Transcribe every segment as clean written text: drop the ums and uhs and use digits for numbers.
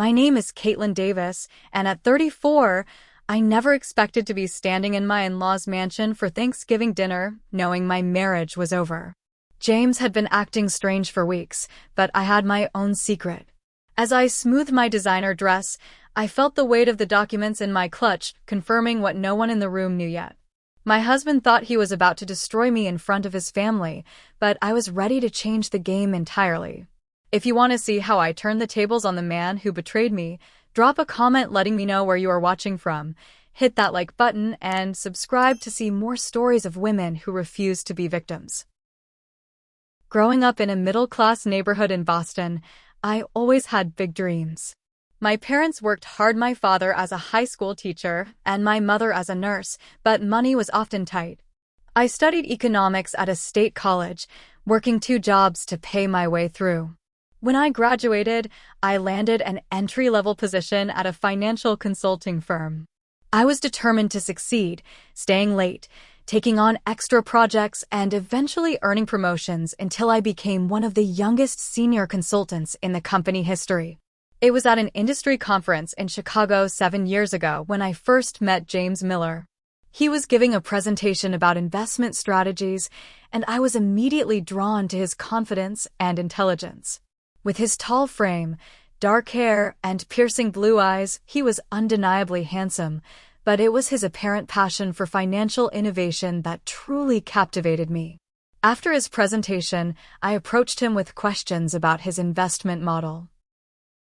My name is Kaitlyn Davis, and at 34, I never expected to be standing in my in-laws' mansion for Thanksgiving dinner, knowing my marriage was over. James had been acting strange for weeks, but I had my own secret. As I smoothed my designer dress, I felt the weight of the documents in my clutch, confirming what no one in the room knew yet. My husband thought he was about to destroy me in front of his family, but I was ready to change the game entirely. If you want to see how I turned the tables on the man who betrayed me, drop a comment letting me know where you are watching from, hit that like button, and subscribe to see more stories of women who refuse to be victims. Growing up in a middle-class neighborhood in Boston, I always had big dreams. My parents worked hard, my father as a high school teacher and my mother as a nurse, but money was often tight. I studied economics at a state college, working 2 jobs to pay my way through. When I graduated, I landed an entry-level position at a financial consulting firm. I was determined to succeed, staying late, taking on extra projects, and eventually earning promotions until I became one of the youngest senior consultants in the company history. It was at an industry conference in Chicago 7 years ago when I first met James Miller. He was giving a presentation about investment strategies, and I was immediately drawn to his confidence and intelligence. With his tall frame, dark hair, and piercing blue eyes, he was undeniably handsome, but it was his apparent passion for financial innovation that truly captivated me. After his presentation, I approached him with questions about his investment model.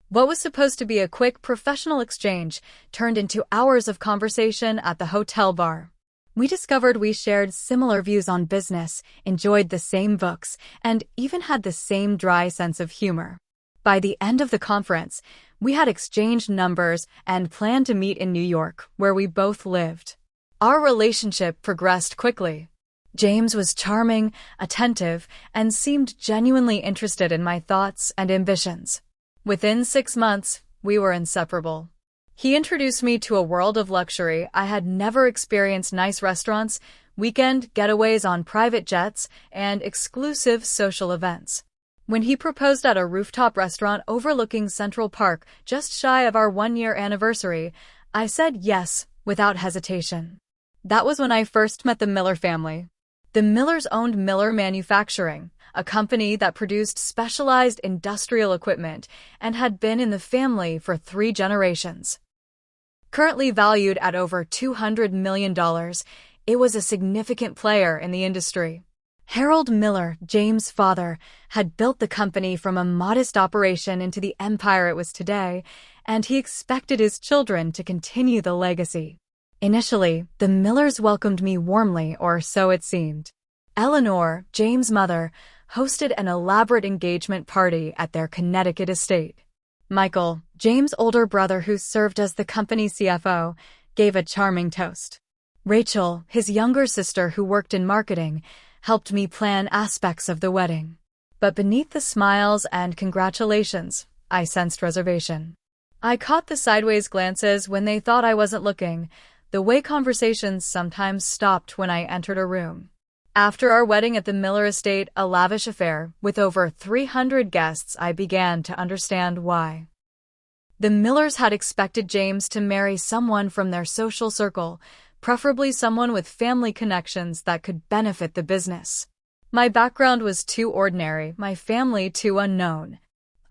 What was supposed to be a quick professional exchange turned into hours of conversation at the hotel bar. We discovered we shared similar views on business, enjoyed the same books, and even had the same dry sense of humor. By the end of the conference, we had exchanged numbers and planned to meet in New York, where we both lived. Our relationship progressed quickly. James was charming, attentive, and seemed genuinely interested in my thoughts and ambitions. Within 6 months, we were inseparable. He introduced me to a world of luxury I had never experienced: nice restaurants, weekend getaways on private jets, and exclusive social events. When he proposed at a rooftop restaurant overlooking Central Park just shy of our 1-year anniversary, I said yes without hesitation. That was when I first met the Miller family. The Millers owned Miller Manufacturing, a company that produced specialized industrial equipment and had been in the family for 3 generations. Currently valued at over $200 million, it was a significant player in the industry. Harold Miller, James' father, had built the company from a modest operation into the empire it was today, and he expected his children to continue the legacy. Initially, the Millers welcomed me warmly, or so it seemed. Eleanor, James' mother, hosted an elaborate engagement party at their Connecticut estate. Michael, James' older brother who served as the company's CFO, gave a charming toast. Rachel, his younger sister who worked in marketing, helped me plan aspects of the wedding. But beneath the smiles and congratulations, I sensed reservation. I caught the sideways glances when they thought I wasn't looking, the way conversations sometimes stopped when I entered a room. After our wedding at the Miller estate, a lavish affair with over 300 guests, I began to understand why. The Millers had expected James to marry someone from their social circle, preferably someone with family connections that could benefit the business. My background was too ordinary, my family too unknown.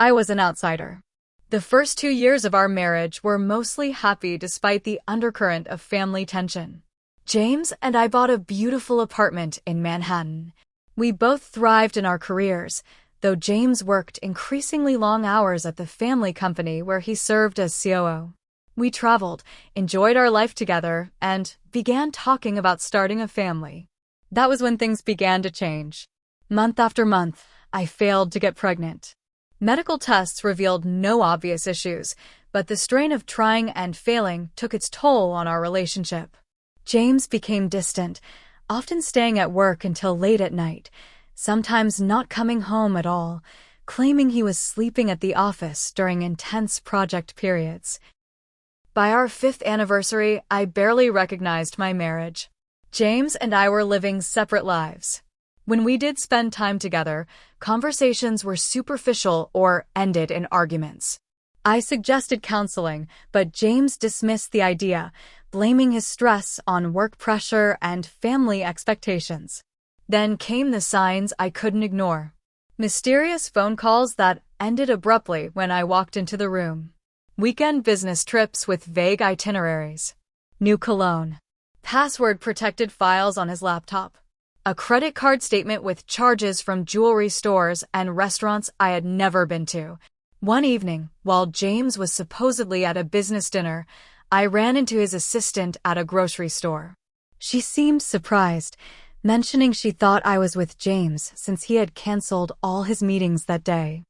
I was an outsider. The first 2 years of our marriage were mostly happy despite the undercurrent of family tension. James and I bought a beautiful apartment in Manhattan. We both thrived in our careers, though James worked increasingly long hours at the family company where he served as COO. We traveled, enjoyed our life together, and began talking about starting a family. That was when things began to change. Month after month, I failed to get pregnant. Medical tests revealed no obvious issues, but the strain of trying and failing took its toll on our relationship. James became distant, often staying at work until late at night, sometimes not coming home at all, claiming he was sleeping at the office during intense project periods. By our 5th anniversary, I barely recognized my marriage. James and I were living separate lives. When we did spend time together, conversations were superficial or ended in arguments. I suggested counseling, but James dismissed the idea, blaming his stress on work pressure and family expectations. Then came the signs I couldn't ignore. Mysterious phone calls that ended abruptly when I walked into the room. Weekend business trips with vague itineraries. New cologne. Password-protected files on his laptop. A credit card statement with charges from jewelry stores and restaurants I had never been to. One evening, while James was supposedly at a business dinner, I ran into his assistant at a grocery store. She seemed surprised, mentioning she thought I was with James since he had canceled all his meetings that day.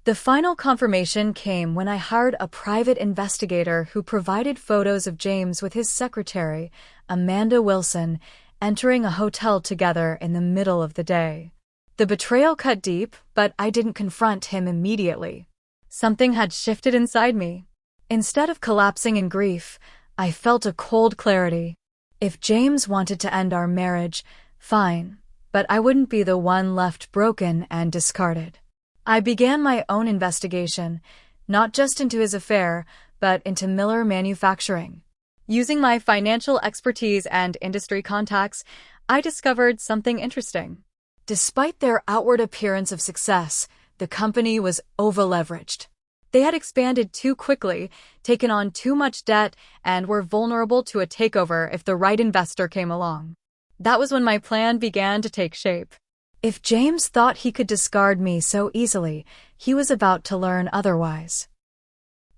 The final confirmation came when I hired a private investigator who provided photos of James with his secretary, Amanda Wilson, entering a hotel together in the middle of the day. The betrayal cut deep, but I didn't confront him immediately. Something had shifted inside me. Instead of collapsing in grief, I felt a cold clarity. If James wanted to end our marriage, fine, but I wouldn't be the one left broken and discarded. I began my own investigation, not just into his affair, but into Miller Manufacturing. Using my financial expertise and industry contacts, I discovered something interesting. Despite their outward appearance of success, the company was over-leveraged. They had expanded too quickly, taken on too much debt, and were vulnerable to a takeover if the right investor came along. That was when my plan began to take shape. If James thought he could discard me so easily, he was about to learn otherwise.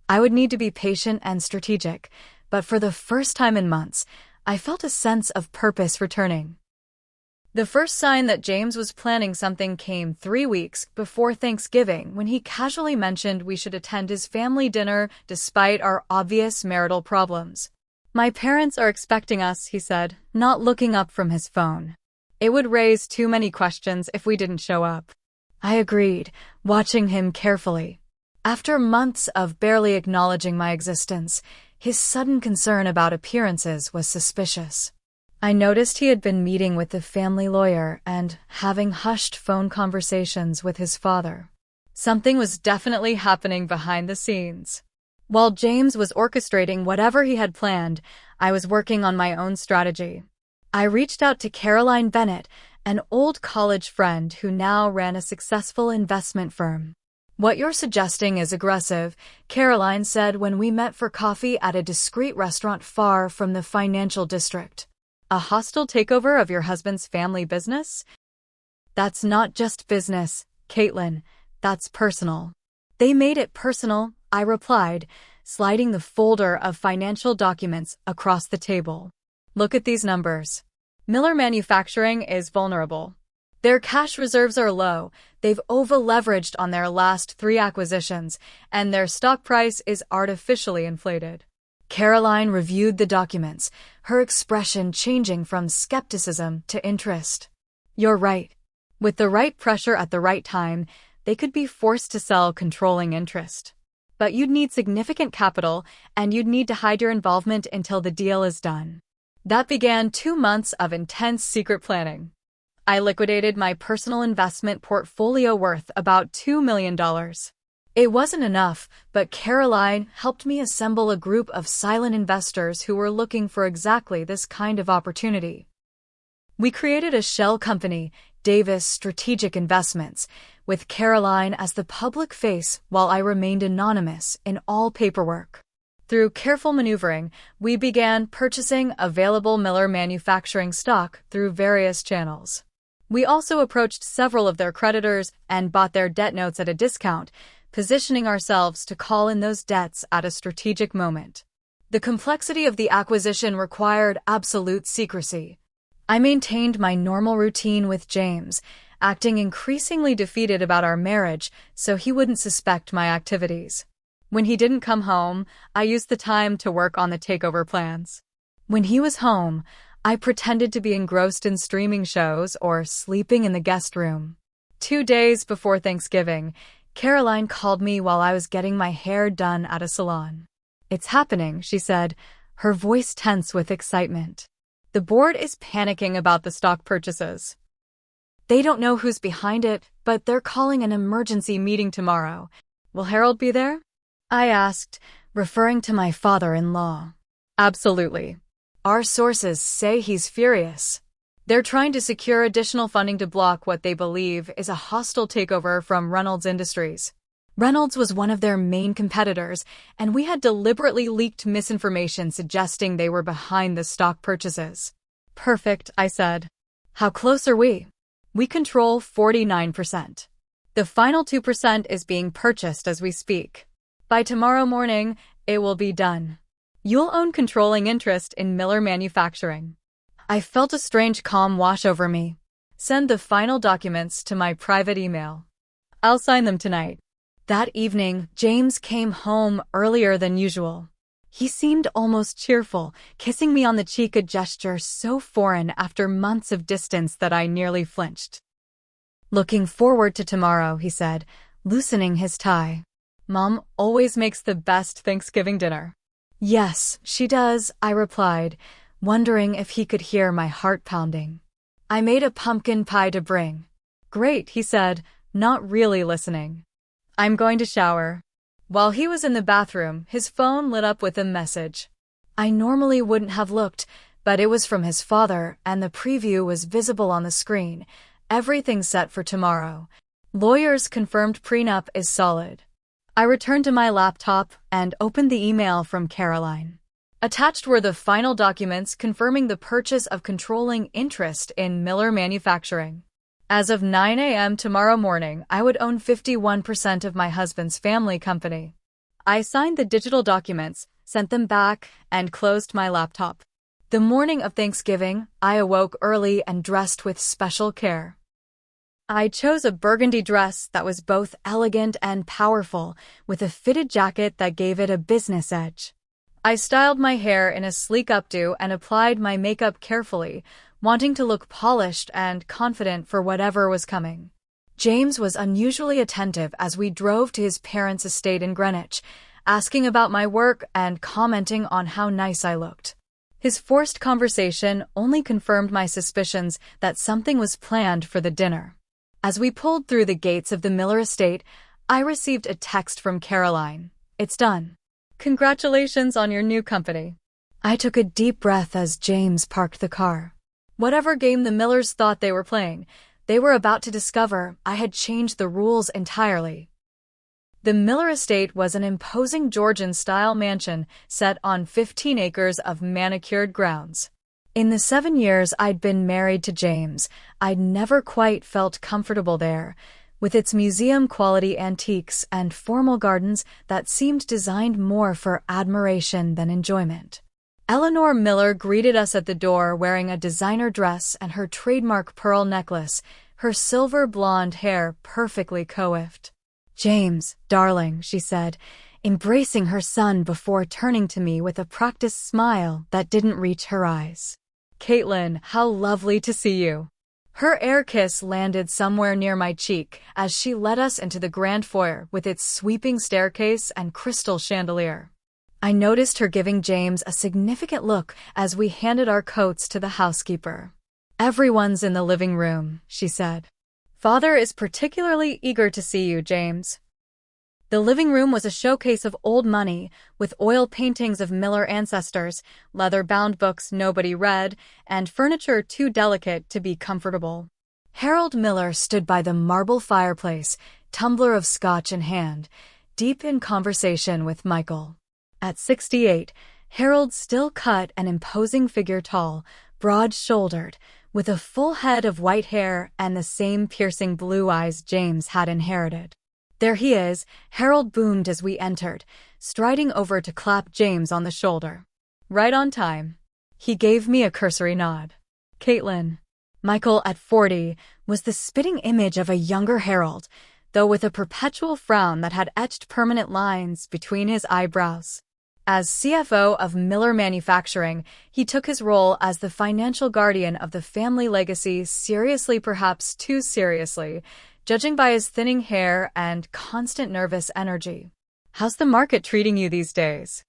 I would need to be patient and strategic, but for the first time in months, I felt a sense of purpose returning. The first sign that James was planning something came 3 weeks before Thanksgiving when he casually mentioned we should attend his family dinner despite our obvious marital problems. "My parents are expecting us," he said, not looking up from his phone. "It would raise too many questions if we didn't show up." I agreed, watching him carefully. After months of barely acknowledging my existence, his sudden concern about appearances was suspicious. I noticed he had been meeting with the family lawyer and having hushed phone conversations with his father. Something was definitely happening behind the scenes. While James was orchestrating whatever he had planned, I was working on my own strategy. I reached out to Caroline Bennett, an old college friend who now ran a successful investment firm. "What you're suggesting is aggressive," Caroline said when we met for coffee at a discreet restaurant far from the financial district. "A hostile takeover of your husband's family business?" "That's not just business, Kaitlyn. That's personal." "They made it personal," I replied, sliding the folder of financial documents across the table. "Look at these numbers. Miller Manufacturing is vulnerable. Their cash reserves are low, they've over-leveraged on their last 3 acquisitions, and their stock price is artificially inflated." Caroline reviewed the documents, her expression changing from skepticism to interest. "You're right. With the right pressure at the right time, they could be forced to sell controlling interest. But you'd need significant capital, and you'd need to hide your involvement until the deal is done." That began 2 months of intense secret planning. I liquidated my personal investment portfolio worth about $2 million. It wasn't enough, but Caroline helped me assemble a group of silent investors who were looking for exactly this kind of opportunity. We created a shell company, Davis Strategic Investments, with Caroline as the public face while I remained anonymous in all paperwork. Through careful maneuvering, we began purchasing available Miller Manufacturing stock through various channels. We also approached several of their creditors and bought their debt notes at a discount, positioning ourselves to call in those debts at a strategic moment. The complexity of the acquisition required absolute secrecy. I maintained my normal routine with James, acting increasingly defeated about our marriage so he wouldn't suspect my activities. When he didn't come home, I used the time to work on the takeover plans. When he was home, I pretended to be engrossed in streaming shows or sleeping in the guest room. 2 days before Thanksgiving, Caroline called me while I was getting my hair done at a salon. "It's happening," she said, her voice tense with excitement. "The board is panicking about the stock purchases. They don't know who's behind it, but they're calling an emergency meeting tomorrow. Will Harold be there?" I asked, referring to my father-in-law. Absolutely. Our sources say he's furious. They're trying to secure additional funding to block what they believe is a hostile takeover from Reynolds Industries. Reynolds was one of their main competitors, and we had deliberately leaked misinformation suggesting they were behind the stock purchases. Perfect, I said. How close are we? We control 49%. The final 2% is being purchased as we speak. By tomorrow morning, it will be done. You'll own controlling interest in Miller Manufacturing. I felt a strange calm wash over me. Send the final documents to my private email. I'll sign them tonight. That evening, James came home earlier than usual. He seemed almost cheerful, kissing me on the cheek, a gesture so foreign after months of distance that I nearly flinched. Looking forward to tomorrow, he said, loosening his tie. Mom always makes the best Thanksgiving dinner. Yes, she does, I replied, wondering if he could hear my heart pounding. I made a pumpkin pie to bring. Great, he said, not really listening. I'm going to shower. While he was in the bathroom, his phone lit up with a message. I normally wouldn't have looked, but it was from his father, and the preview was visible on the screen. Everything set for tomorrow. Lawyers confirmed prenup is solid. I returned to my laptop and opened the email from Caroline. Attached were the final documents confirming the purchase of controlling interest in Miller Manufacturing. As of 9 a.m. tomorrow morning, I would own 51% of my husband's family company. I signed the digital documents, sent them back, and closed my laptop. The morning of Thanksgiving, I awoke early and dressed with special care. I chose a burgundy dress that was both elegant and powerful, with a fitted jacket that gave it a business edge. I styled my hair in a sleek updo and applied my makeup carefully, wanting to look polished and confident for whatever was coming. James was unusually attentive as we drove to his parents' estate in Greenwich, asking about my work and commenting on how nice I looked. His forced conversation only confirmed my suspicions that something was planned for the dinner. As we pulled through the gates of the Miller estate, I received a text from Caroline. It's done. Congratulations on your new company. I took a deep breath as James parked the car. Whatever game the Millers thought they were playing, they were about to discover I had changed the rules entirely. The Miller estate was an imposing Georgian-style mansion set on 15 acres of manicured grounds. In the 7 years I'd been married to James, I'd never quite felt comfortable there, with its museum-quality antiques and formal gardens that seemed designed more for admiration than enjoyment. Eleanor Miller greeted us at the door wearing a designer dress and her trademark pearl necklace, her silver blonde hair perfectly coiffed. James, darling, she said, embracing her son before turning to me with a practiced smile that didn't reach her eyes. Kaitlyn, how lovely to see you. Her air kiss landed somewhere near my cheek as she led us into the grand foyer with its sweeping staircase and crystal chandelier. I noticed her giving James a significant look as we handed our coats to the housekeeper. Everyone's in the living room, she said. Father is particularly eager to see you, James. The living room was a showcase of old money, with oil paintings of Miller ancestors, leather-bound books nobody read, and furniture too delicate to be comfortable. Harold Miller stood by the marble fireplace, tumbler of scotch in hand, deep in conversation with Michael. At 68, Harold still cut an imposing figure, tall, broad-shouldered, with a full head of white hair and the same piercing blue eyes James had inherited. There he is, Harold boomed as we entered, striding over to clap James on the shoulder. Right on time. He gave me a cursory nod. Kaitlyn. Michael, at 40, was the spitting image of a younger Harold, though with a perpetual frown that had etched permanent lines between his eyebrows. As CFO of Miller Manufacturing, he took his role as the financial guardian of the family legacy seriously, perhaps too seriously, judging by his thinning hair and constant nervous energy. How's the market treating you these days?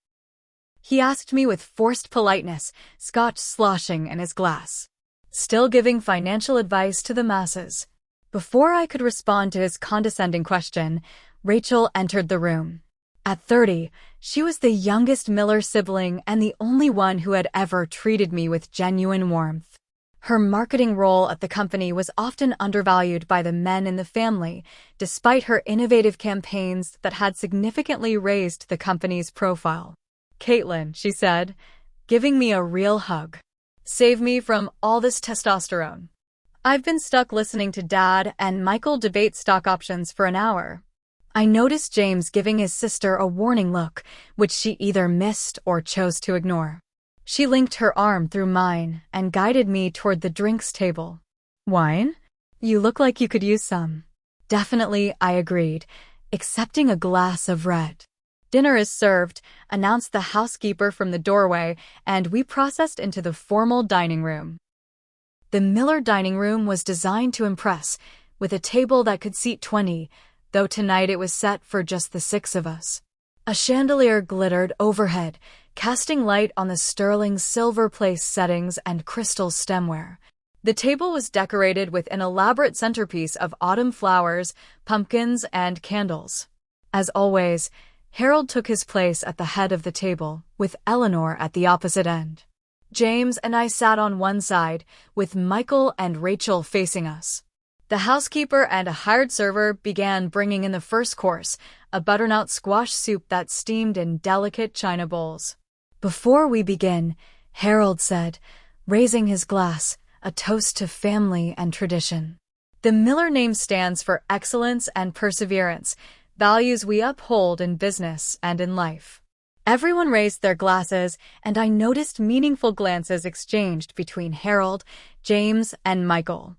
He asked me with forced politeness, scotch sloshing in his glass. Still giving financial advice to the masses. Before I could respond to his condescending question, Rachel entered the room. At 30, she was the youngest Miller sibling and the only one who had ever treated me with genuine warmth. Her marketing role at the company was often undervalued by the men in the family, despite her innovative campaigns that had significantly raised the company's profile. "Kaitlyn," she said, giving me a real hug. "Save me from all this testosterone. I've been stuck listening to Dad and Michael debate stock options for an hour." I noticed James giving his sister a warning look, which she either missed or chose to ignore. She linked her arm through mine and guided me toward the drinks table. "Wine? You look like you could use some." "Definitely," I agreed, accepting a glass of red. "Dinner is served," announced the housekeeper from the doorway, and we processed into the formal dining room. The Miller dining room was designed to impress, with a table that could seat 20, though tonight it was set for just the 6 of us. A chandelier glittered overhead, casting light on the sterling silver place settings and crystal stemware. The table was decorated with an elaborate centerpiece of autumn flowers, pumpkins, and candles. As always, Harold took his place at the head of the table, with Eleanor at the opposite end. James and I sat on one side, with Michael and Rachel facing us. The housekeeper and a hired server began bringing in the first course, a butternut squash soup that steamed in delicate china bowls. "Before we begin," Harold said, raising his glass, a toast to family and tradition. The Miller name stands for excellence and perseverance, values we uphold in business and in life. Everyone raised their glasses, and I noticed meaningful glances exchanged between Harold, James, and Michael.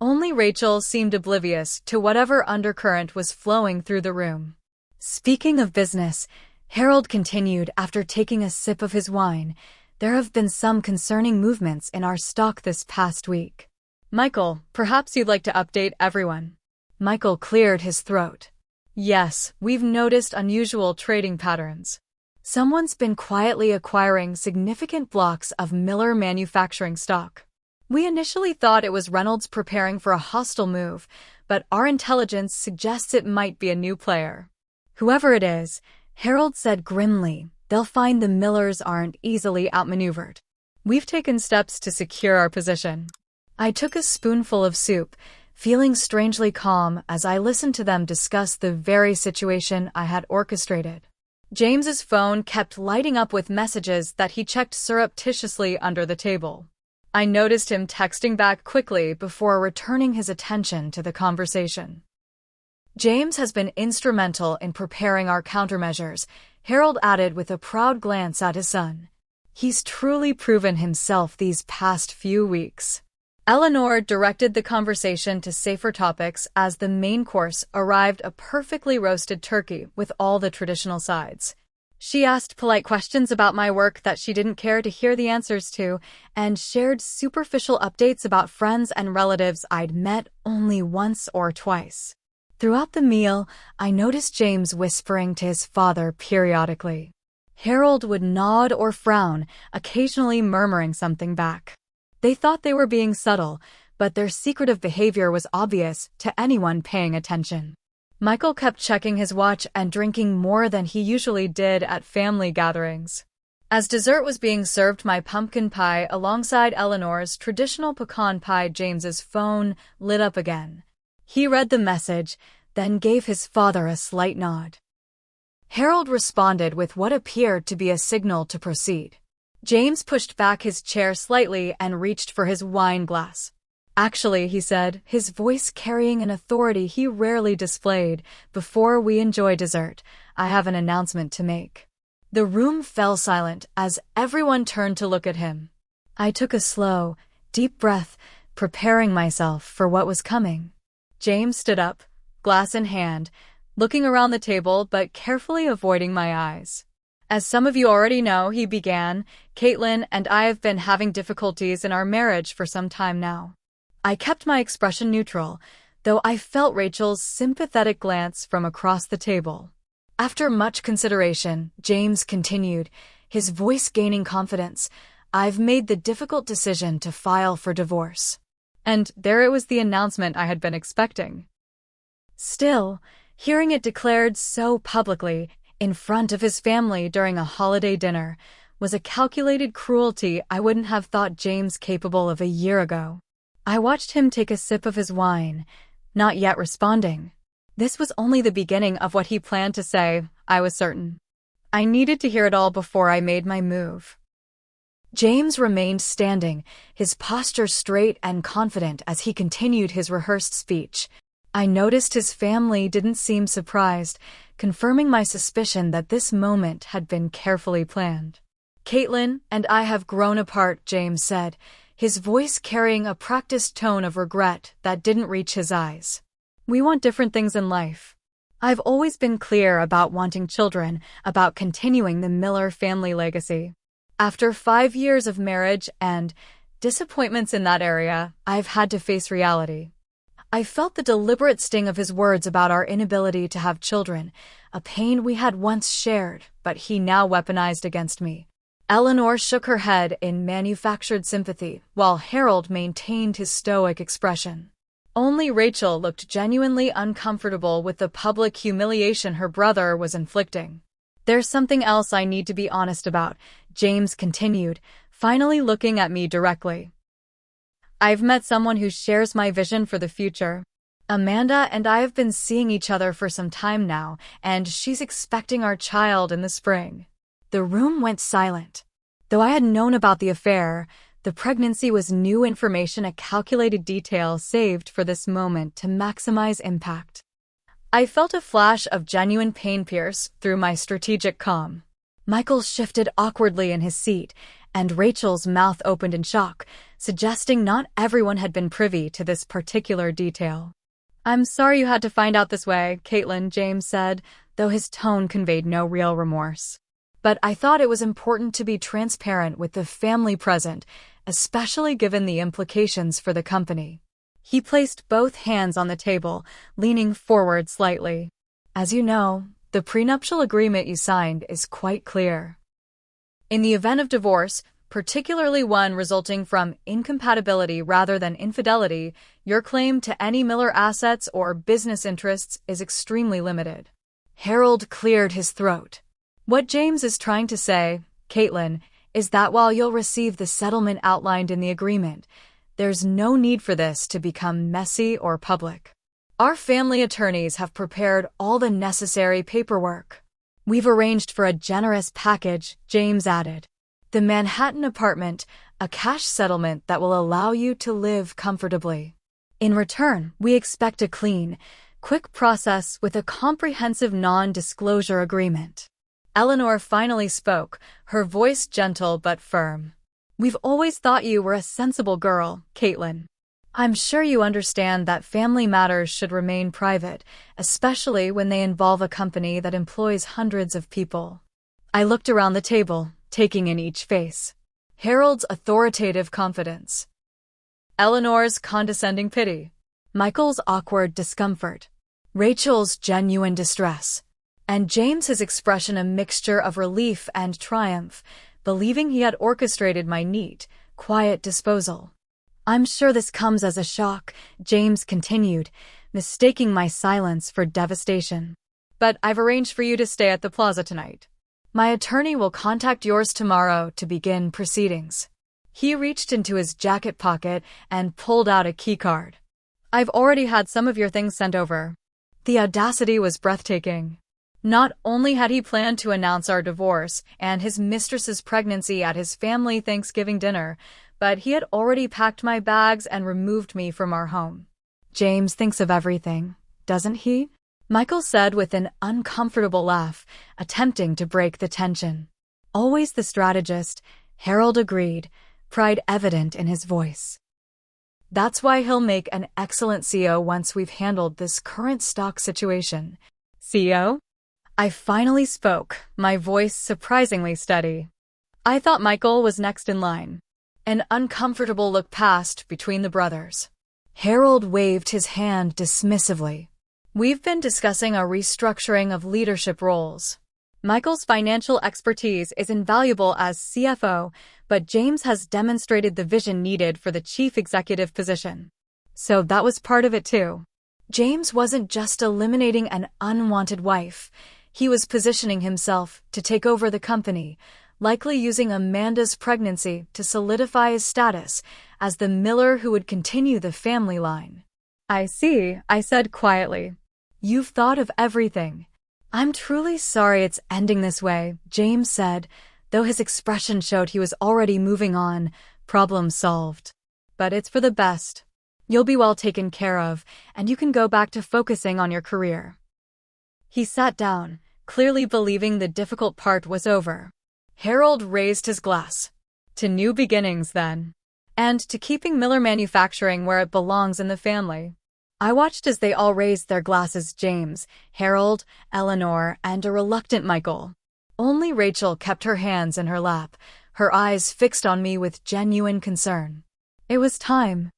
Only Rachel seemed oblivious to whatever undercurrent was flowing through the room. "Speaking of business," Harold continued after taking a sip of his wine, "there have been some concerning movements in our stock this past week." "Michael, perhaps you'd like to update everyone." Michael cleared his throat. "Yes, we've noticed unusual trading patterns. Someone's been quietly acquiring significant blocks of Miller manufacturing stock. We initially thought it was Reynolds preparing for a hostile move, but our intelligence suggests it might be a new player." "Whoever it is," Harold said grimly, "they'll find the Millers aren't easily outmaneuvered. We've taken steps to secure our position." I took a spoonful of soup, feeling strangely calm as I listened to them discuss the very situation I had orchestrated. James's phone kept lighting up with messages that he checked surreptitiously under the table. I noticed him texting back quickly before returning his attention to the conversation. "James has been instrumental in preparing our countermeasures," Harold added with a proud glance at his son. "He's truly proven himself these past few weeks." Eleanor directed the conversation to safer topics as the main course arrived, a perfectly roasted turkey with all the traditional sides. She asked polite questions about my work that she didn't care to hear the answers to, and shared superficial updates about friends and relatives I'd met only once or twice. Throughout the meal, I noticed James whispering to his father periodically. Harold would nod or frown, occasionally murmuring something back. They thought they were being subtle, but their secretive behavior was obvious to anyone paying attention. Michael kept checking his watch and drinking more than he usually did at family gatherings. As dessert was being served my pumpkin pie alongside Eleanor's traditional pecan pie, James's phone lit up again. He read the message, then gave his father a slight nod. Harold responded with what appeared to be a signal to proceed. James pushed back his chair slightly and reached for his wine glass. "Actually," he said, his voice carrying an authority he rarely displayed, "before we enjoy dessert, I have an announcement to make." The room fell silent as everyone turned to look at him. I took a slow, deep breath, preparing myself for what was coming. James stood up, glass in hand, looking around the table but carefully avoiding my eyes. "As some of you already know," he began, "Kaitlyn and I have been having difficulties in our marriage for some time now." I kept my expression neutral, though I felt Rachel's sympathetic glance from across the table. After much consideration, James continued, his voice gaining confidence, "I've made the difficult decision to file for divorce." And there it was, the announcement I had been expecting. Still, hearing it declared so publicly, in front of his family during a holiday dinner was a calculated cruelty I wouldn't have thought James capable of a year ago. I watched him take a sip of his wine, not yet responding. This was only the beginning of what he planned to say, I was certain. I needed to hear it all before I made my move. James remained standing, his posture straight and confident as he continued his rehearsed speech. I noticed his family didn't seem surprised, confirming my suspicion that this moment had been carefully planned. Kaitlyn and I have grown apart, James said, his voice carrying a practiced tone of regret that didn't reach his eyes. We want different things in life. I've always been clear about wanting children, about continuing the Miller family legacy. After 5 years of marriage and disappointments in that area, I've had to face reality. I felt the deliberate sting of his words about our inability to have children, a pain we had once shared, but he now weaponized against me. Eleanor shook her head in manufactured sympathy, while Harold maintained his stoic expression. Only Rachel looked genuinely uncomfortable with the public humiliation her brother was inflicting. There's something else I need to be honest about, James continued, finally looking at me directly. I've met someone who shares my vision for the future. Amanda and I have been seeing each other for some time now, and she's expecting our child in the spring. The room went silent. Though I had known about the affair, the pregnancy was new information, a calculated detail saved for this moment to maximize impact. I felt a flash of genuine pain pierce through my strategic calm. Michael shifted awkwardly in his seat, and Rachel's mouth opened in shock, suggesting not everyone had been privy to this particular detail. I'm sorry you had to find out this way, Kaitlyn, James said, though his tone conveyed no real remorse. But I thought it was important to be transparent with the family present, especially given the implications for the company. He placed both hands on the table, leaning forward slightly. As you know, the prenuptial agreement you signed is quite clear. In the event of divorce, particularly one resulting from incompatibility rather than infidelity, your claim to any Miller assets or business interests is extremely limited. Harold cleared his throat. What James is trying to say, Kaitlyn, is that while you'll receive the settlement outlined in the agreement, there's no need for this to become messy or public. Our family attorneys have prepared all the necessary paperwork. We've arranged for a generous package, James added. The Manhattan apartment, a cash settlement that will allow you to live comfortably. In return, we expect a clean, quick process with a comprehensive non-disclosure agreement. Eleanor finally spoke, her voice gentle but firm. We've always thought you were a sensible girl, Kaitlyn. I'm sure you understand that family matters should remain private, especially when they involve a company that employs hundreds of people. I looked around the table, taking in each face. Harold's authoritative confidence. Eleanor's condescending pity. Michael's awkward discomfort. Rachel's genuine distress. And James's expression a mixture of relief and triumph, believing he had orchestrated my neat, quiet disposal. I'm sure this comes as a shock, James continued, mistaking my silence for devastation. But I've arranged for you to stay at the plaza tonight. My attorney will contact yours tomorrow to begin proceedings. He reached into his jacket pocket and pulled out a keycard. I've already had some of your things sent over. The audacity was breathtaking. Not only had he planned to announce our divorce and his mistress's pregnancy at his family Thanksgiving dinner, but he had already packed my bags and removed me from our home. James thinks of everything, doesn't he? Michael said with an uncomfortable laugh, attempting to break the tension. Always the strategist, Harold agreed, pride evident in his voice. That's why he'll make an excellent CEO once we've handled this current stock situation. CEO? I finally spoke, my voice surprisingly steady. I thought Michael was next in line. An uncomfortable look passed between the brothers. Harold waved his hand dismissively. We've been discussing a restructuring of leadership roles. Michael's financial expertise is invaluable as CFO, but James has demonstrated the vision needed for the chief executive position. So that was part of it too. James wasn't just eliminating an unwanted wife. He was positioning himself to take over the company, likely using Amanda's pregnancy to solidify his status as the Miller who would continue the family line. "I see," I said quietly. "You've thought of everything." "I'm truly sorry it's ending this way," James said, though his expression showed he was already moving on, problem solved. "But it's for the best. You'll be well taken care of, and you can go back to focusing on your career." He sat down, clearly believing the difficult part was over. Harold raised his glass. "To new beginnings, then. And to keeping Miller Manufacturing where it belongs in the family." I watched as they all raised their glasses: James, Harold, Eleanor, and a reluctant Michael. Only Rachel kept her hands in her lap, her eyes fixed on me with genuine concern. It was time.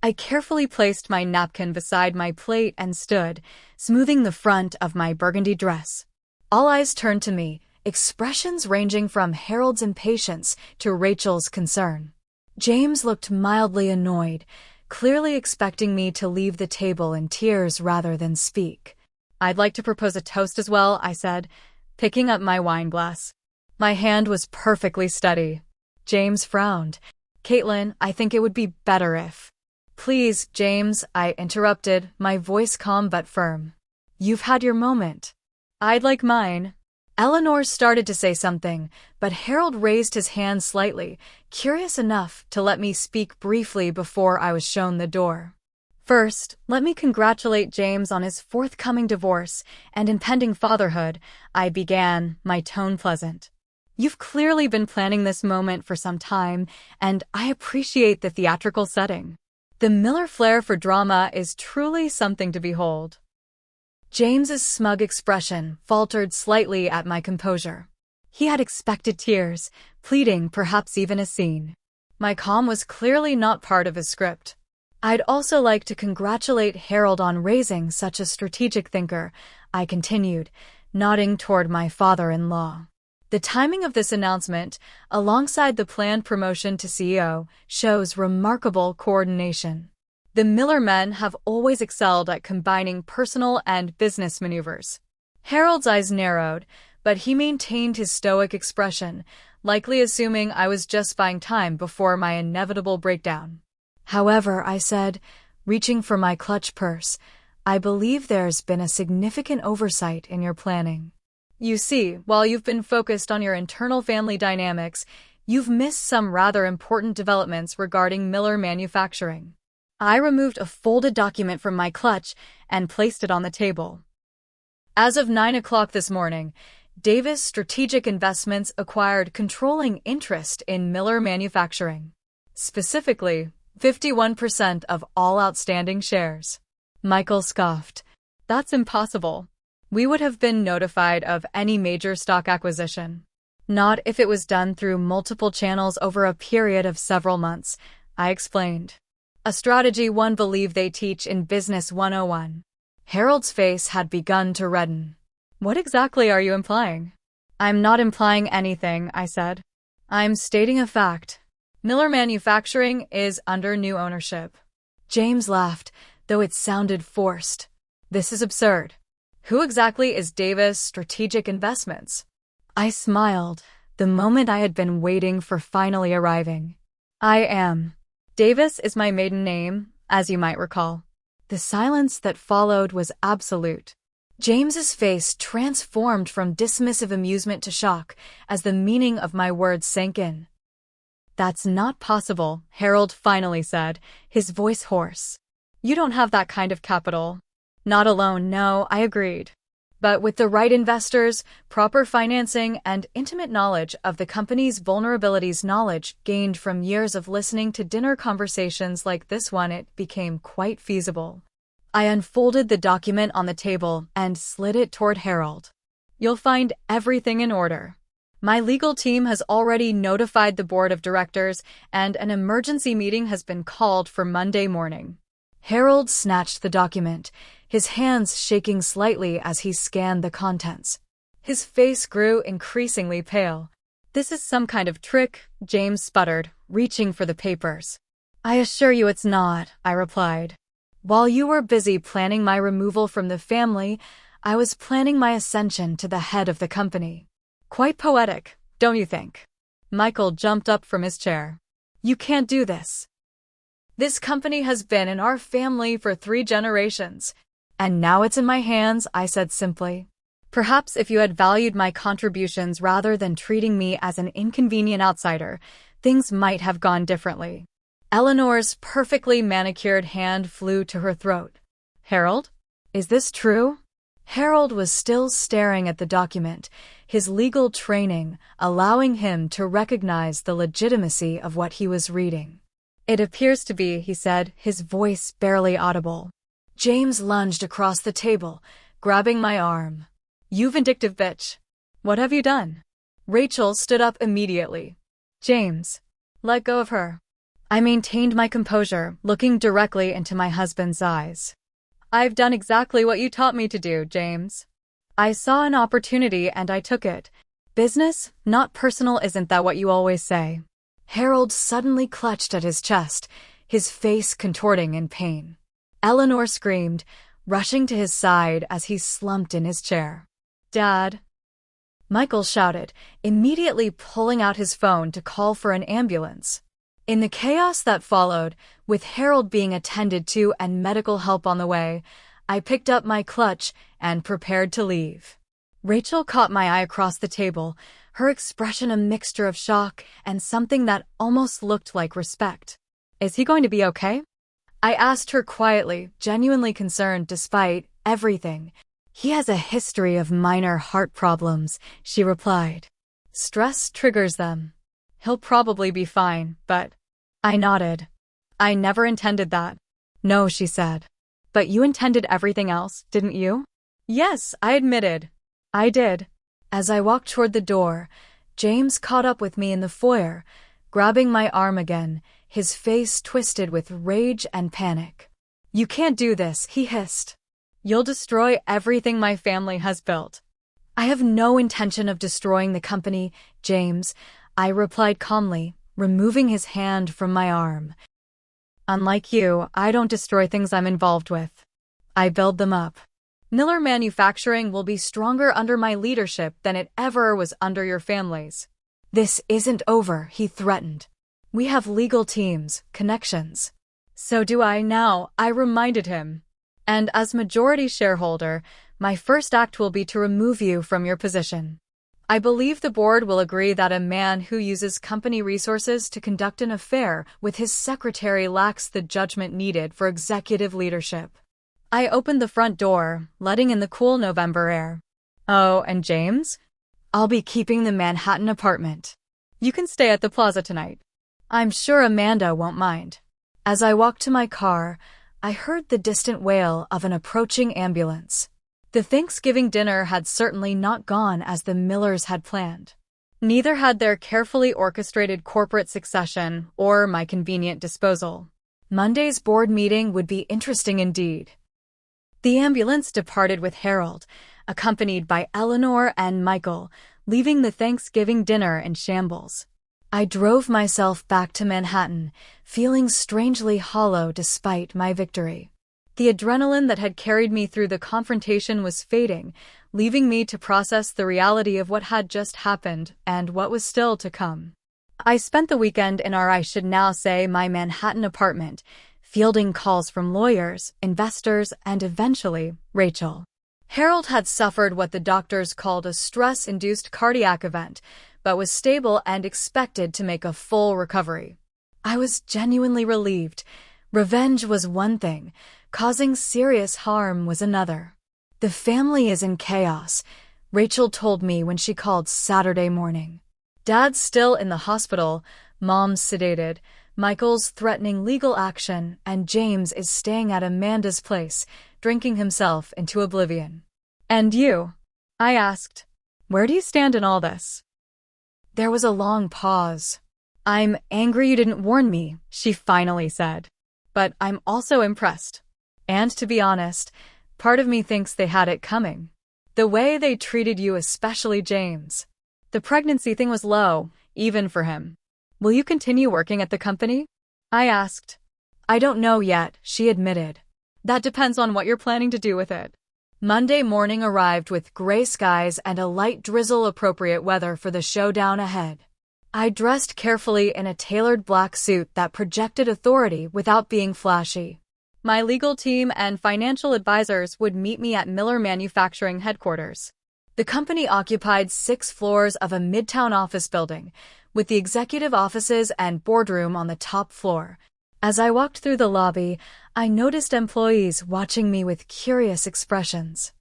I carefully placed my napkin beside my plate and stood, smoothing the front of my burgundy dress. All eyes turned to me, expressions ranging from Harold's impatience to Rachel's concern. James looked mildly annoyed, clearly expecting me to leave the table in tears rather than speak. "I'd like to propose a toast as well," I said, picking up my wine glass. My hand was perfectly steady. James frowned. "Kaitlyn, I think it would be better if—" "Please, James," I interrupted, my voice calm but firm. "You've had your moment." "I'd like mine." Eleanor started to say something, but Harold raised his hand slightly, curious enough to let me speak briefly before I was shown the door. "First, let me congratulate James on his forthcoming divorce and impending fatherhood," I began, my tone pleasant. "You've clearly been planning this moment for some time, and I appreciate the theatrical setting. The Miller flair for drama is truly something to behold." James's smug expression faltered slightly at my composure. He had expected tears, pleading, perhaps even a scene. My calm was clearly not part of his script. "I'd also like to congratulate Harold on raising such a strategic thinker," I continued, nodding toward my father-in-law. The timing of this announcement, alongside the planned promotion to CEO, shows remarkable coordination. The Miller men have always excelled at combining personal and business maneuvers. Harold's eyes narrowed, but he maintained his stoic expression, likely assuming I was just buying time before my inevitable breakdown. "However," I said, reaching for my clutch purse, "I believe there's been a significant oversight in your planning. You see, while you've been focused on your internal family dynamics, you've missed some rather important developments regarding Miller Manufacturing." I removed a folded document from my clutch and placed it on the table. As of 9 o'clock this morning, Davis Strategic Investments acquired controlling interest in Miller Manufacturing. Specifically, 51% of all outstanding shares. Michael scoffed. "That's impossible. We would have been notified of any major stock acquisition." "Not if it was done through multiple channels over a period of several months," I explained. "A strategy one believe they teach in Business 101. Harold's face had begun to redden. "What exactly are you implying?" "I'm not implying anything," I said. "I'm stating a fact. Miller Manufacturing is under new ownership." James laughed, though it sounded forced. "This is absurd. Who exactly is Davis Strategic Investments?" I smiled, the moment I had been waiting for finally arriving. "I am. Davis is my maiden name, as you might recall." The silence that followed was absolute. James's face transformed from dismissive amusement to shock as the meaning of my words sank in. "That's not possible," Harold finally said, his voice hoarse. "You don't have that kind of capital." "Not alone, no," I agreed. "But with the right investors, proper financing, and intimate knowledge of the company's vulnerabilities, knowledge gained from years of listening to dinner conversations like this one, it became quite feasible." I unfolded the document on the table and slid it toward Harold. "You'll find everything in order. My legal team has already notified the board of directors, and an emergency meeting has been called for Monday morning." Harold snatched the document, his hands shaking slightly as he scanned the contents. His face grew increasingly pale. "This is some kind of trick," James sputtered, reaching for the papers. "I assure you it's not," I replied. "While you were busy planning my removal from the family, I was planning my ascension to the head of the company. Quite poetic, don't you think? Michael jumped up from his chair. You can't do this. This company has been in our family for 3 generations. And now it's in my hands, I said simply. Perhaps if you had valued my contributions rather than treating me as an inconvenient outsider, things might have gone differently. Eleanor's perfectly manicured hand flew to her throat. Harold? Is this true? Harold was still staring at the document, his legal training allowing him to recognize the legitimacy of what he was reading. It appears to be, he said, his voice barely audible. James lunged across the table, grabbing my arm. You vindictive bitch. What have you done? Rachel stood up immediately. James, let go of her. I maintained my composure, looking directly into my husband's eyes. I've done exactly what you taught me to do, James. I saw an opportunity and I took it. Business, not personal, isn't that what you always say? Harold suddenly clutched at his chest, his face contorting in pain. Eleanor screamed, rushing to his side as he slumped in his chair. Dad! Michael shouted, immediately pulling out his phone to call for an ambulance. In the chaos that followed, with Harold being attended to and medical help on the way, I picked up my clutch and prepared to leave. Rachel caught my eye across the table, her expression a mixture of shock and something that almost looked like respect. Is he going to be okay? I asked her quietly, genuinely concerned despite everything. He has a history of minor heart problems, she replied. Stress triggers them. He'll probably be fine, but... I nodded. I never intended that. No, she said. But you intended everything else, didn't you? Yes, I admitted. I did. As I walked toward the door, James caught up with me in the foyer, grabbing my arm again, his face twisted with rage and panic. You can't do this, he hissed. You'll destroy everything my family has built. I have no intention of destroying the company, James, I replied calmly, removing his hand from my arm. Unlike you, I don't destroy things I'm involved with. I build them up. Miller Manufacturing will be stronger under my leadership than it ever was under your family's. This isn't over, he threatened. We have legal teams, connections. So do I now, I reminded him. And as majority shareholder, my first act will be to remove you from your position. I believe the board will agree that a man who uses company resources to conduct an affair with his secretary lacks the judgment needed for executive leadership. I opened the front door, letting in the cool November air. Oh, and James? I'll be keeping the Manhattan apartment. You can stay at the plaza tonight. I'm sure Amanda won't mind. As I walked to my car, I heard the distant wail of an approaching ambulance. The Thanksgiving dinner had certainly not gone as the Millers had planned. Neither had their carefully orchestrated corporate succession or my convenient disposal. Monday's board meeting would be interesting indeed. The ambulance departed with Harold, accompanied by Eleanor and Michael, leaving the Thanksgiving dinner in shambles. I drove myself back to Manhattan, feeling strangely hollow despite my victory. The adrenaline that had carried me through the confrontation was fading, leaving me to process the reality of what had just happened and what was still to come. I spent the weekend in our, I should now say, my Manhattan apartment, fielding calls from lawyers, investors, and eventually, Rachel. Harold had suffered what the doctors called a stress-induced cardiac event, but was stable and expected to make a full recovery. I was genuinely relieved. Revenge was one thing, causing serious harm was another. The family is in chaos, Rachel told me when she called Saturday morning. Dad's still in the hospital, Mom's sedated, Michael's threatening legal action, and James is staying at Amanda's place, drinking himself into oblivion. And you? I asked. Where do you stand in all this? There was a long pause. I'm angry you didn't warn me, she finally said. But I'm also impressed. And to be honest, part of me thinks they had it coming. The way they treated you, especially James. The pregnancy thing was low, even for him. Will you continue working at the company? I asked. I don't know yet, she admitted. That depends on what you're planning to do with it. Monday morning arrived with gray skies and a light drizzle, appropriate weather for the showdown ahead. I dressed carefully in a tailored black suit that projected authority without being flashy. My legal team and financial advisors would meet me at Miller Manufacturing headquarters. The company occupied 6 floors of a midtown office building, with the executive offices and boardroom on the top floor. As I walked through the lobby, I noticed employees watching me with curious expressions.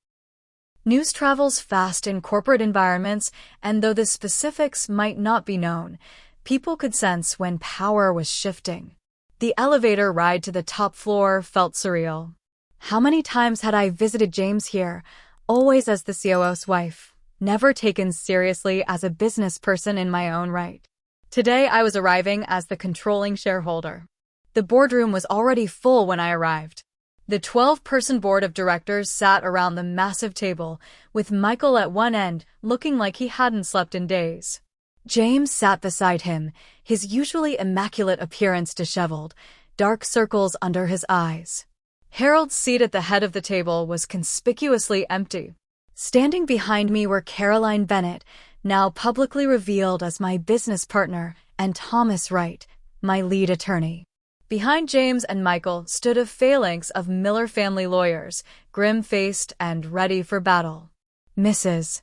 News travels fast in corporate environments, and though the specifics might not be known, people could sense when power was shifting. The elevator ride to the top floor felt surreal. How many times had I visited James here, always as the COO's wife, never taken seriously as a business person in my own right. Today I was arriving as the controlling shareholder. The boardroom was already full when I arrived. The 12-person board of directors sat around the massive table, with Michael at one end, looking like he hadn't slept in days. James sat beside him, his usually immaculate appearance disheveled, dark circles under his eyes. Harold's seat at the head of the table was conspicuously empty. Standing behind me were Caroline Bennett, now publicly revealed as my business partner, and Thomas Wright, my lead attorney. Behind James and Michael stood a phalanx of Miller family lawyers, grim-faced and ready for battle. Mrs.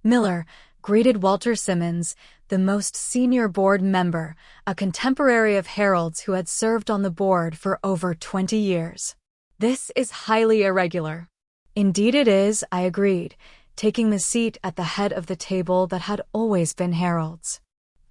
Miller greeted Walter Simmons, the most senior board member, a contemporary of Harold's who had served on the board for over 20 years. "This is highly irregular." "Indeed it is," I agreed, taking the seat at the head of the table that had always been Harold's.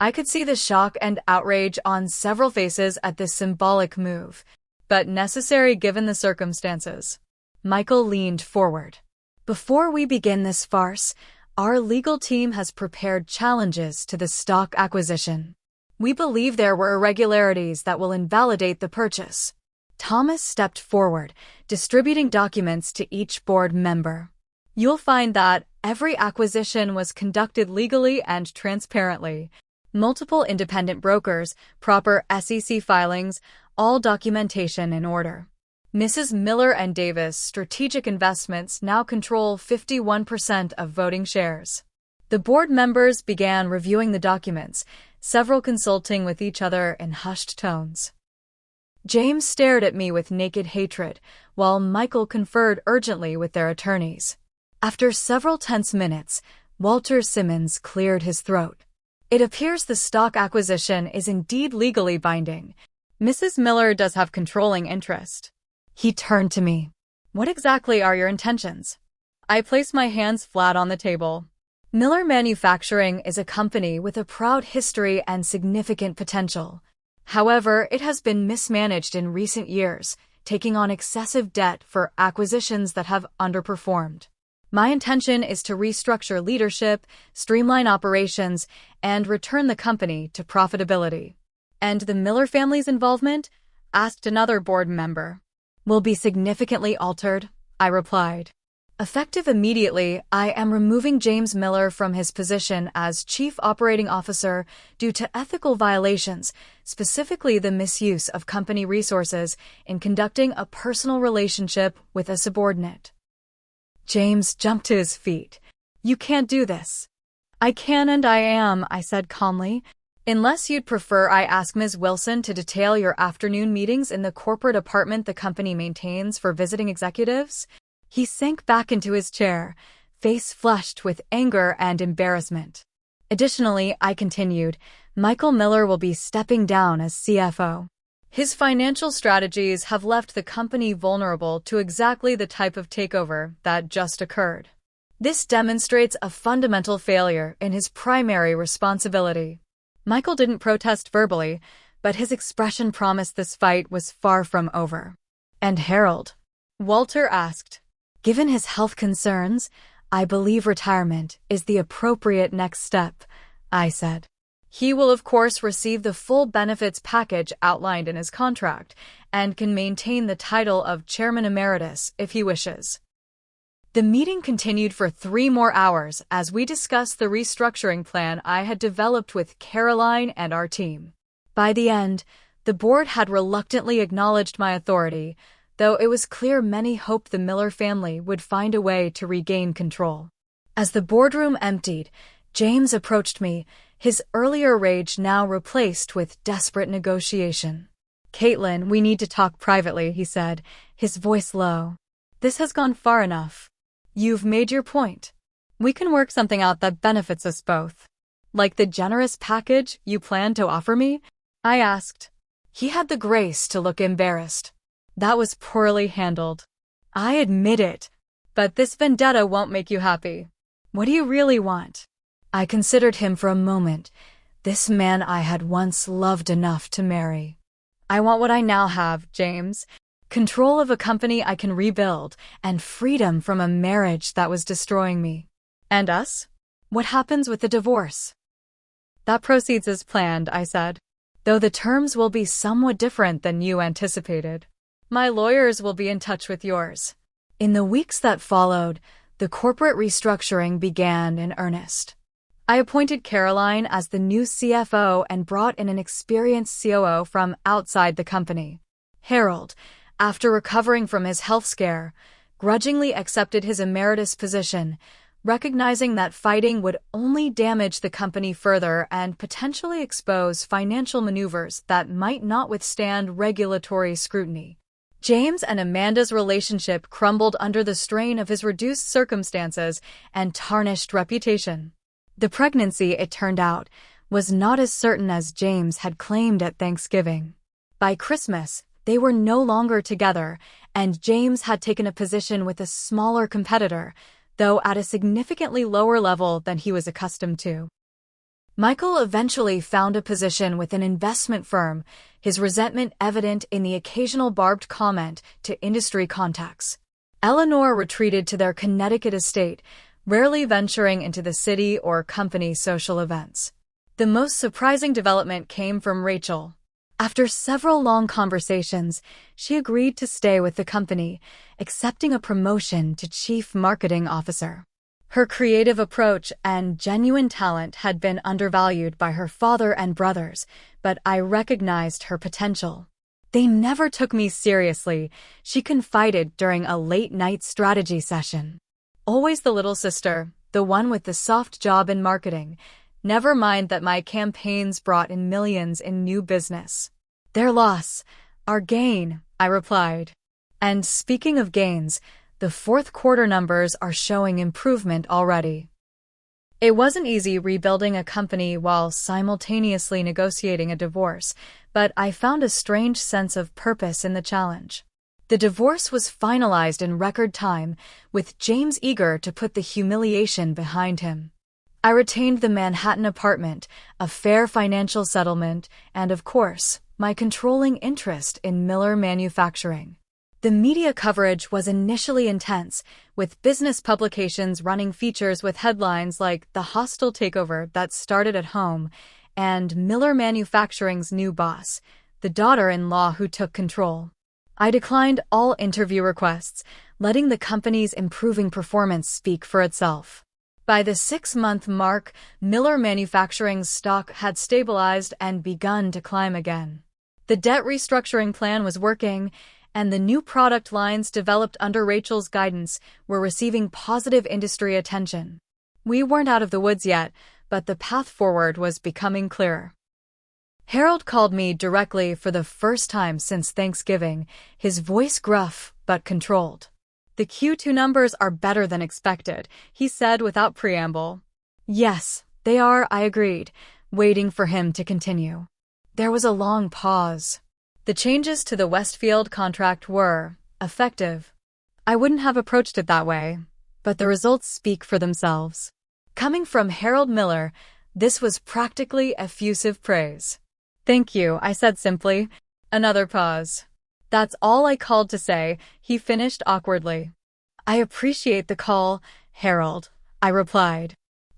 I could see the shock and outrage on several faces at this symbolic move, but necessary given the circumstances. Michael leaned forward. "Before we begin this farce, our legal team has prepared challenges to the stock acquisition. We believe there were irregularities that will invalidate the purchase." Thomas stepped forward, distributing documents to each board member. "You'll find that every acquisition was conducted legally and transparently. Multiple independent brokers, proper SEC filings, all documentation in order. Mrs. Miller and Davis Strategic Investments now control 51% of voting shares." The board members began reviewing the documents, several consulting with each other in hushed tones. James stared at me with naked hatred, while Michael conferred urgently with their attorneys. After several tense minutes, Walter Simmons cleared his throat. "It appears the stock acquisition is indeed legally binding. Mrs. Miller does have controlling interest." He turned to me. "What exactly are your intentions?" I placed my hands flat on the table. Miller Manufacturing is a company with a proud history and significant potential. However, it has been mismanaged in recent years, taking on excessive debt for acquisitions that have underperformed. My intention is to restructure leadership, streamline operations, and return the company to profitability. "And the Miller family's involvement?" asked another board member. "Will be significantly altered," I replied. "Effective immediately, I am removing James Miller from his position as Chief Operating Officer due to ethical violations, specifically the misuse of company resources in conducting a personal relationship with a subordinate." James jumped to his feet. "You can't do this." "I can and I am," I said calmly. "Unless you'd prefer I ask Ms. Wilson to detail your afternoon meetings in the corporate apartment the company maintains for visiting executives." He sank back into his chair, face flushed with anger and embarrassment. "Additionally," I continued, "Michael Miller will be stepping down as CFO. His financial strategies have left the company vulnerable to exactly the type of takeover that just occurred. This demonstrates a fundamental failure in his primary responsibility." Michael didn't protest verbally, but his expression promised this fight was far from over. "And Harold?" Walter asked. "Given his health concerns, I believe retirement is the appropriate next step," I said. "He will of course receive the full benefits package outlined in his contract and can maintain the title of Chairman Emeritus if he wishes." The meeting continued for 3 more hours as we discussed the restructuring plan I had developed with Caroline and our team. By the end, the board had reluctantly acknowledged my authority, though it was clear many hoped the Miller family would find a way to regain control. As the boardroom emptied, James approached me, his earlier rage now replaced with desperate negotiation. "Kaitlyn, we need to talk privately," he said, his voice low. "This has gone far enough. You've made your point. We can work something out that benefits us both." "Like the generous package you plan to offer me?" I asked. He had the grace to look embarrassed. "That was poorly handled. I admit it. But this vendetta won't make you happy. What do you really want?" I considered him for a moment, this man I had once loved enough to marry. "I want what I now have, James. Control of a company I can rebuild, and freedom from a marriage that was destroying me." "And us? What happens with the divorce?" "That proceeds as planned," I said, "though the terms will be somewhat different than you anticipated. My lawyers will be in touch with yours." In the weeks that followed, the corporate restructuring began in earnest. I appointed Caroline as the new CFO and brought in an experienced COO from outside the company. Harold, after recovering from his health scare, grudgingly accepted his emeritus position, recognizing that fighting would only damage the company further and potentially expose financial maneuvers that might not withstand regulatory scrutiny. James and Amanda's relationship crumbled under the strain of his reduced circumstances and tarnished reputation. The pregnancy, it turned out, was not as certain as James had claimed at Thanksgiving. By Christmas, they were no longer together, and James had taken a position with a smaller competitor, though at a significantly lower level than he was accustomed to. Michael eventually found a position with an investment firm, his resentment evident in the occasional barbed comment to industry contacts. Eleanor retreated to their Connecticut estate, rarely venturing into the city or company social events. The most surprising development came from Rachel. After several long conversations, she agreed to stay with the company, accepting a promotion to Chief Marketing Officer. Her creative approach and genuine talent had been undervalued by her father and brothers, but I recognized her potential. "They never took me seriously," she confided during a late-night strategy session. "Always the little sister, the one with the soft job in marketing. Never mind that my campaigns brought in millions in new business." "Their loss, our gain," I replied. And speaking of gains, the fourth quarter numbers are showing improvement already. It wasn't easy rebuilding a company while simultaneously negotiating a divorce, but I found a strange sense of purpose in the challenge. The divorce was finalized in record time, with James eager to put the humiliation behind him. I retained the Manhattan apartment, a fair financial settlement, and of course, my controlling interest in Miller Manufacturing. The media coverage was initially intense, with business publications running features with headlines like "The Hostile Takeover That Started at Home" and "Miller Manufacturing's New Boss, the daughter-in-law who took control." I declined all interview requests, letting the company's improving performance speak for itself. By the 6-month mark, Miller Manufacturing's stock had stabilized and begun to climb again. The debt restructuring plan was working, and the new product lines developed under Rachel's guidance were receiving positive industry attention. We weren't out of the woods yet, but the path forward was becoming clearer. Harold called me directly for the first time since Thanksgiving, his voice gruff but controlled. "The Q2 numbers are better than expected," he said without preamble. "Yes, they are," I agreed, waiting for him to continue. There was a long pause. "The changes to the Westfield contract were effective." I wouldn't have approached it that way, but the results speak for themselves. Coming from Harold Miller, this was practically effusive praise. "Thank you," I said simply. Another pause. "That's all I called to say," he finished awkwardly. "I appreciate the call, Harold," I replied.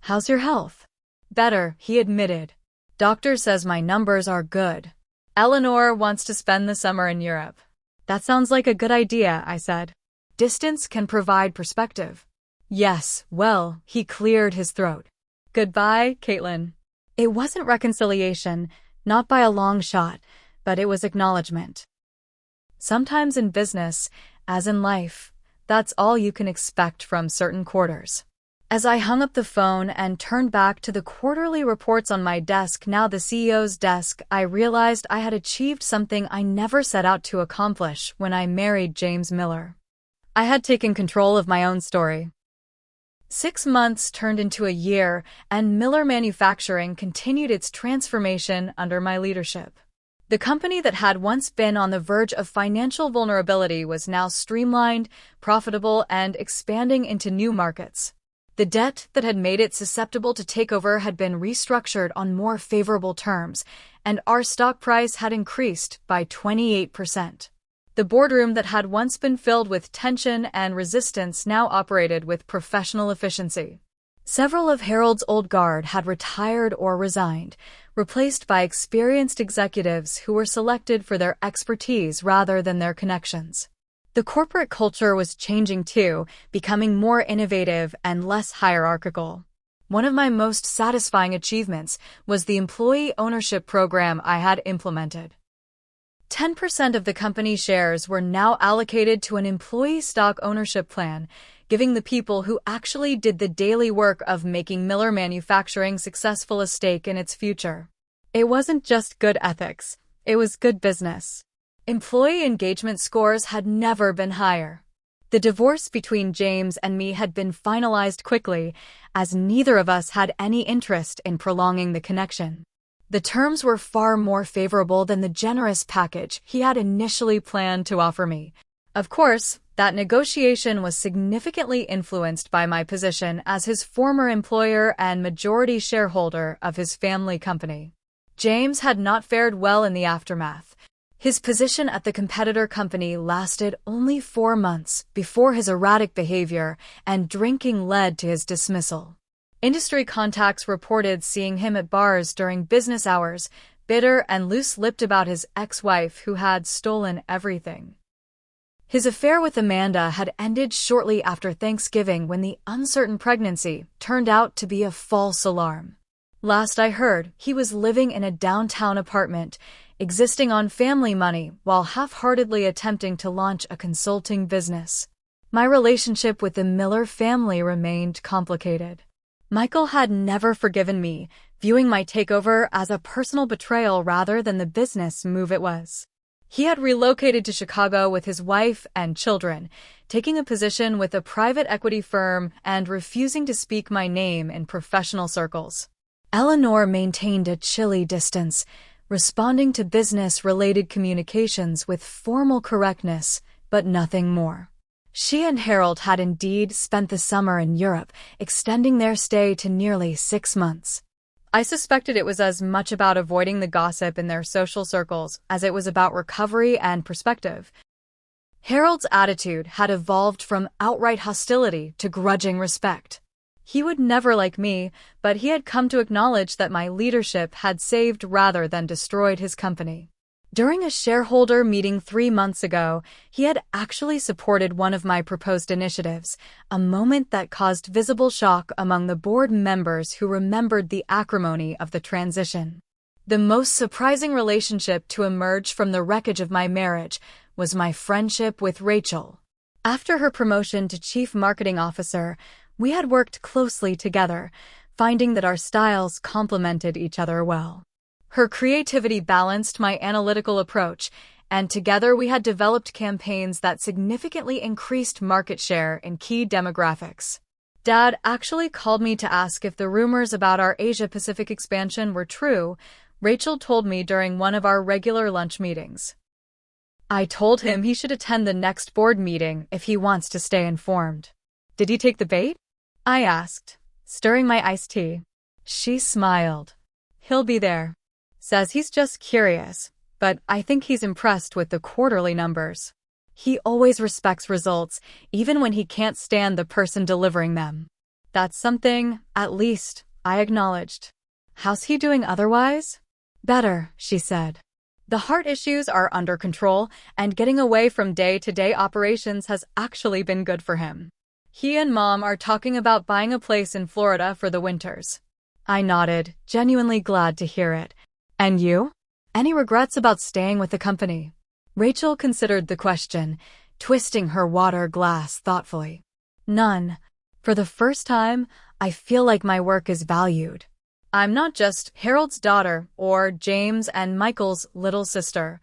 "How's your health?" "Better," he admitted. "Doctor says my numbers are good. Eleanor wants to spend the summer in Europe." "That sounds like a good idea," I said. "Distance can provide perspective." "Yes, well," he cleared his throat. "Goodbye, Kaitlyn." It wasn't reconciliation, not by a long shot, but it was acknowledgement. Sometimes in business, as in life, that's all you can expect from certain quarters. As I hung up the phone and turned back to the quarterly reports on my desk, now the CEO's desk, I realized I had achieved something I never set out to accomplish when I married James Miller. I had taken control of my own story. 6 months turned into a year, and Miller Manufacturing continued its transformation under my leadership. The company that had once been on the verge of financial vulnerability was now streamlined, profitable, and expanding into new markets. The debt that had made it susceptible to takeover had been restructured on more favorable terms, and our stock price had increased by 28%. The boardroom that had once been filled with tension and resistance now operated with professional efficiency. Several of Harold's old guard had retired or resigned, replaced by experienced executives who were selected for their expertise rather than their connections. The corporate culture was changing too, becoming more innovative and less hierarchical. One of my most satisfying achievements was the employee ownership program I had implemented. 10% of the company's shares were now allocated to an employee stock ownership plan, giving the people who actually did the daily work of making Miller Manufacturing successful a stake in its future. It wasn't just good ethics, it was good business. Employee engagement scores had never been higher. The divorce between James and me had been finalized quickly, as neither of us had any interest in prolonging the connection. The terms were far more favorable than the generous package he had initially planned to offer me. Of course, that negotiation was significantly influenced by my position as his former employer and majority shareholder of his family company. James had not fared well in the aftermath. His position at the competitor company lasted only 4 months before his erratic behavior and drinking led to his dismissal. Industry contacts reported seeing him at bars during business hours, bitter and loose-lipped about his ex-wife who had stolen everything. His affair with Amanda had ended shortly after Thanksgiving when the uncertain pregnancy turned out to be a false alarm. Last I heard, he was living in a downtown apartment, existing on family money while half-heartedly attempting to launch a consulting business. My relationship with the Miller family remained complicated. Michael had never forgiven me, viewing my takeover as a personal betrayal rather than the business move it was. He had relocated to Chicago with his wife and children, taking a position with a private equity firm and refusing to speak my name in professional circles. Eleanor maintained a chilly distance, responding to business-related communications with formal correctness, but nothing more. She and Harold had indeed spent the summer in Europe, extending their stay to nearly 6 months. I suspected it was as much about avoiding the gossip in their social circles as it was about recovery and perspective. Harold's attitude had evolved from outright hostility to grudging respect. He would never like me, but he had come to acknowledge that my leadership had saved rather than destroyed his company. During a shareholder meeting 3 months ago, he had actually supported one of my proposed initiatives, a moment that caused visible shock among the board members who remembered the acrimony of the transition. The most surprising relationship to emerge from the wreckage of my marriage was my friendship with Rachel. After her promotion to Chief Marketing Officer, we had worked closely together, finding that our styles complemented each other well. Her creativity balanced my analytical approach, and together we had developed campaigns that significantly increased market share in key demographics. Dad actually called me to ask if the rumors about our Asia-Pacific expansion were true, Rachel told me during one of our regular lunch meetings. I told him he should attend the next board meeting if he wants to stay informed. Did he take the bait? I asked, stirring my iced tea. She smiled. He'll be there. Says he's just curious, but I think he's impressed with the quarterly numbers. He always respects results, even when he can't stand the person delivering them. That's something, at least, I acknowledged. How's he doing otherwise? Better, she said. The heart issues are under control, and getting away from day-to-day operations has actually been good for him. He and Mom are talking about buying a place in Florida for the winters. I nodded, genuinely glad to hear it. And you? Any regrets about staying with the company? Rachel considered the question, twisting her water glass thoughtfully. None. For the first time, I feel like my work is valued. I'm not just Harold's daughter or James and Michael's little sister.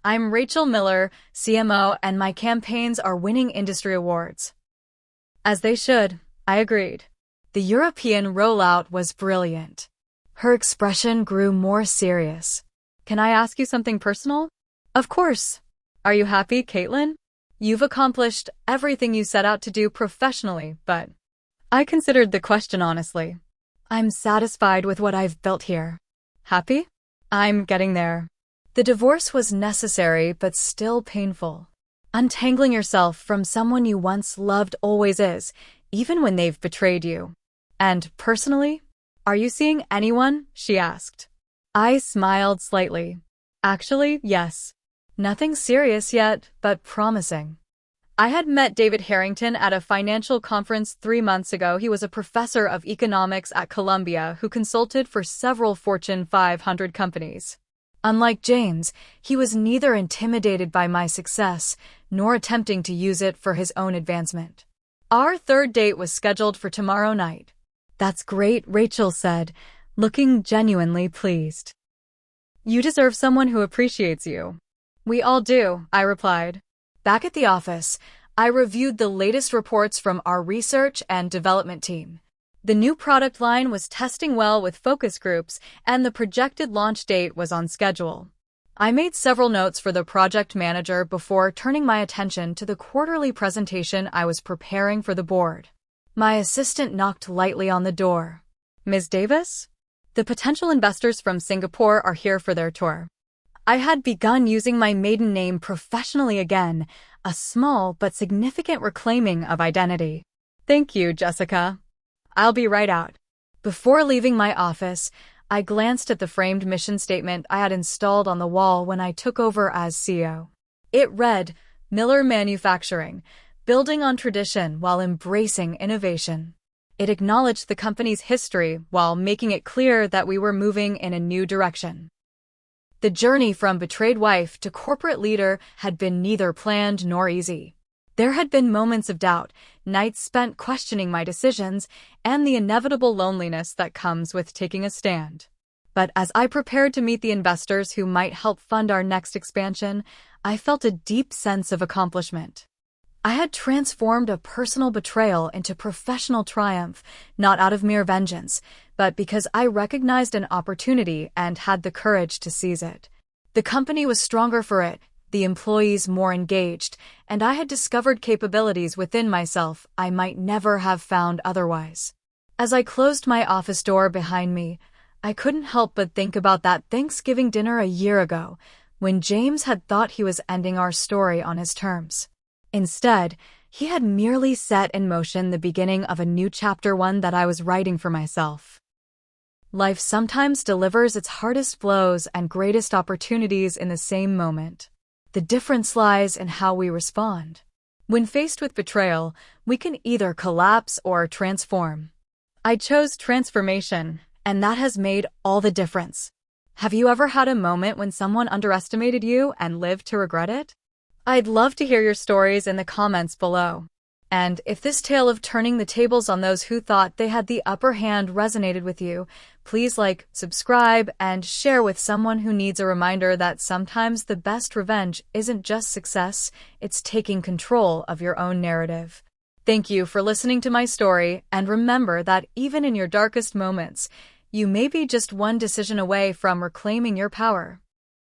I'm Rachel Miller, CMO, and my campaigns are winning industry awards. As they should, I agreed. The European rollout was brilliant. Her expression grew more serious. Can I ask you something personal? Of course. Are you happy, Kaitlyn? You've accomplished everything you set out to do professionally, but I considered the question honestly. I'm satisfied with what I've built here. Happy? I'm getting there. The divorce was necessary but still painful. Untangling yourself from someone you once loved always is, even when they've betrayed you. And personally, are you seeing anyone? She asked. I smiled slightly. Actually, yes. Nothing serious yet, but promising. I had met David Harrington at a financial conference 3 months ago. He was a professor of economics at Columbia who consulted for several Fortune 500 companies. Unlike James, he was neither intimidated by my success nor attempting to use it for his own advancement. Our third date was scheduled for tomorrow night. That's great, Rachel said, looking genuinely pleased. You deserve someone who appreciates you. We all do, I replied. Back at the office, I reviewed the latest reports from our research and development team. The new product line was testing well with focus groups, and the projected launch date was on schedule. I made several notes for the project manager before turning my attention to the quarterly presentation I was preparing for the board. My assistant knocked lightly on the door. Ms. Davis? The potential investors from Singapore are here for their tour. I had begun using my maiden name professionally again, a small but significant reclaiming of identity. Thank you, Jessica. I'll be right out. Before leaving my office, I glanced at the framed mission statement I had installed on the wall when I took over as CEO. It read, Miller Manufacturing, building on tradition while embracing innovation. It acknowledged the company's history while making it clear that we were moving in a new direction. The journey from betrayed wife to corporate leader had been neither planned nor easy. There had been moments of doubt, nights spent questioning my decisions, and the inevitable loneliness that comes with taking a stand. But as I prepared to meet the investors who might help fund our next expansion, I felt a deep sense of accomplishment. I had transformed a personal betrayal into professional triumph, not out of mere vengeance, but because I recognized an opportunity and had the courage to seize it. The company was stronger for it, the employees more engaged, and I had discovered capabilities within myself I might never have found otherwise. As I closed my office door behind me, I couldn't help but think about that Thanksgiving dinner a year ago, when James had thought he was ending our story on his terms. Instead, he had merely set in motion the beginning of a new chapter, one that I was writing for myself. Life sometimes delivers its hardest blows and greatest opportunities in the same moment. The difference lies in how we respond. When faced with betrayal, we can either collapse or transform. I chose transformation, and that has made all the difference. Have you ever had a moment when someone underestimated you and lived to regret it? I'd love to hear your stories in the comments below. And if this tale of turning the tables on those who thought they had the upper hand resonated with you, please like, subscribe, and share with someone who needs a reminder that sometimes the best revenge isn't just success, it's taking control of your own narrative. Thank you for listening to my story, and remember that even in your darkest moments, you may be just one decision away from reclaiming your power.